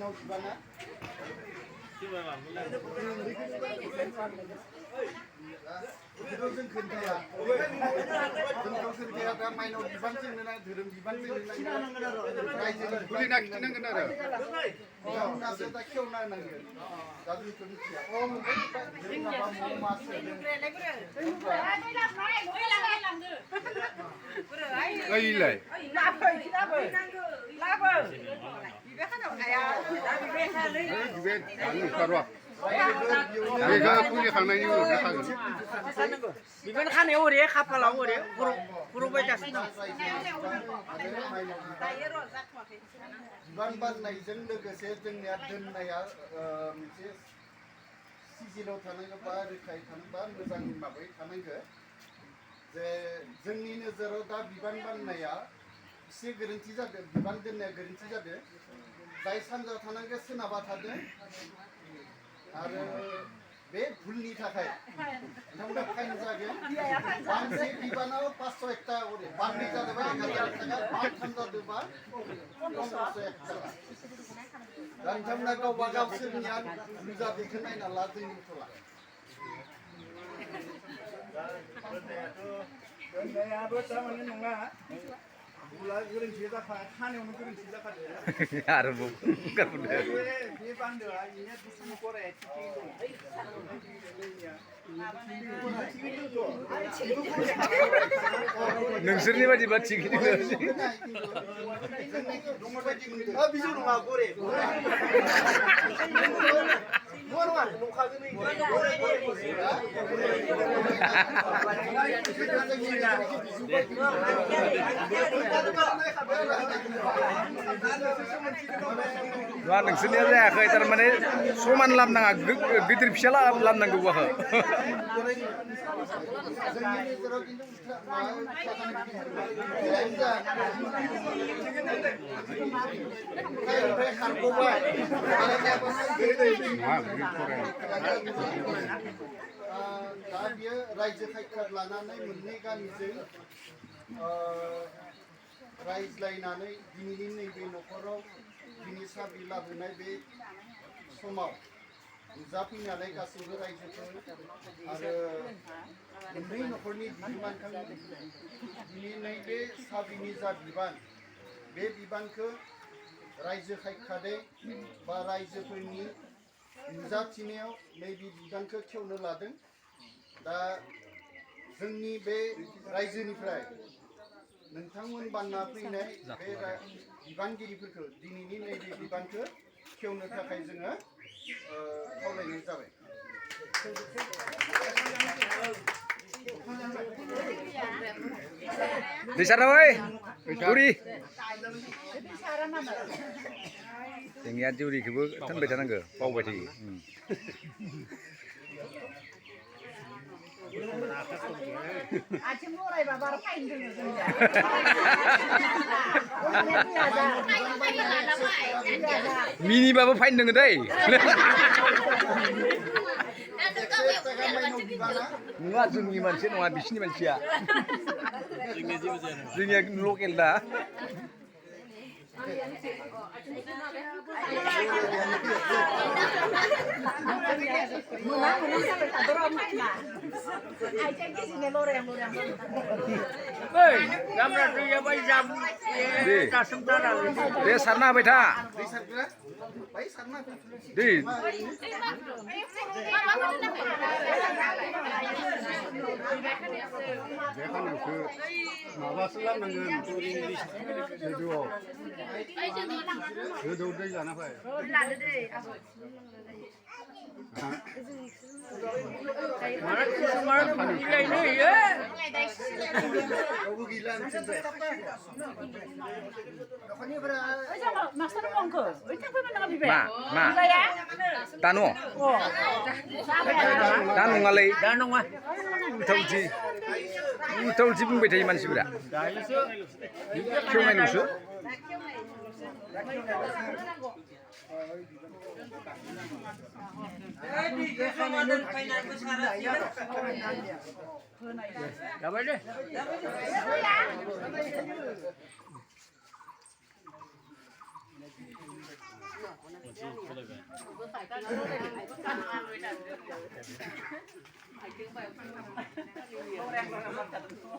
माइनाव बिबाना जों खोन्थाया जोंखौ खोन्थाया दा माइनाव बिबान जोंनो ना धोरोम बिबान जोंनो रायजोनि खुलिना खिन्थानांगोन आरो होमबासो दा खेवना होनांगोन दा जोंखौ मिथिया जोंनाबा मासो ओइलाय बिबान खानायाव ओरै खाफालाव ओरै खर'बाय जासिनो बिबान बारनायजों लोगोसे जोंनिया दोननाया मोनसे सिजिलाव थानांगौ बा रोखायै थानांगौ मोजां माबायै थानांगौ जे जोंनि नोजोराव दा बिबान बाननाया एसे गोरोन्थि जादों बिबान दोननाया गोरोन्थि जादों जाय सानजायाव थानांगौ सोनाबा थादों आरो बे भुलनि थाखाय नोंथांमोना फाइन जागोन बांसे बिबानाव 501 टाका हरो बांनै जादोंबा 1000 टाका बांथाम जादोंबा 1501 टाका दा नोंथांमोना गावबा गाव सोरनिया बुरजा बेखौ नायना ला जोंनि थला दोननायाबो थारमाने नङा बुला गोरोन्थि जाखा खानायावनो गोरोन्थि जाखादो आरो बे बान्दोआ इनिया बिसिनि गराया नोंसोरनि बायदिबा थिगैनो बिजौ नङा गरे नङा नोंसोरनिया जायाखै थारमाने समान लामनाङा गिदिर फिसा लामनांगौ बाखौ दा बियो रायजो खायखार लानानै मोननै गामिजों रायज्लायनानै दिनैनि नैबे न'खराव दिनै साबि लाबोनाय बे समाव नुजाफैनानै गासैबो रायजोफोर आरो मोननै न'खरनि बिबानखां दिनै नैबे साबिनि जा बिबान बे बिबानखौ रायजो खायखादे बा रायजोफोरनि नुजाथिनायाव नैबे बिबानखौ खेवनो लादों दा जोंनि बे रायजोनिफ्राय नोंथांमोन बानना फैनाय बे बिबानगिरिफोरखौ दिनैनि नैबे बिबानखौ खेवनो थाखाय जोङो खावलायनाय जाबाय दैसाराबाय जुरि जोंनिया जुरिखौबो थोनबाय थानांगौ बावबाय थायो आथिं बरायबा बारा फाइन दोङो जोंनिया मिनिबाबो फाइन दोङो दै नङा जोंनि मानसि नङा बिसिनि मानसिया जोंनिया लकेल दा दे सारना होबाय था दै माबासो लांनांगोन गोदौ दै लाना फै दानो दा नङालै उल्था उल्थि बुंबाय थायो मानसिफोरा खेवनायल'सो जाबाय दे Hãy subscribe cho kênh Ghiền Mì Gõ để không bỏ lỡ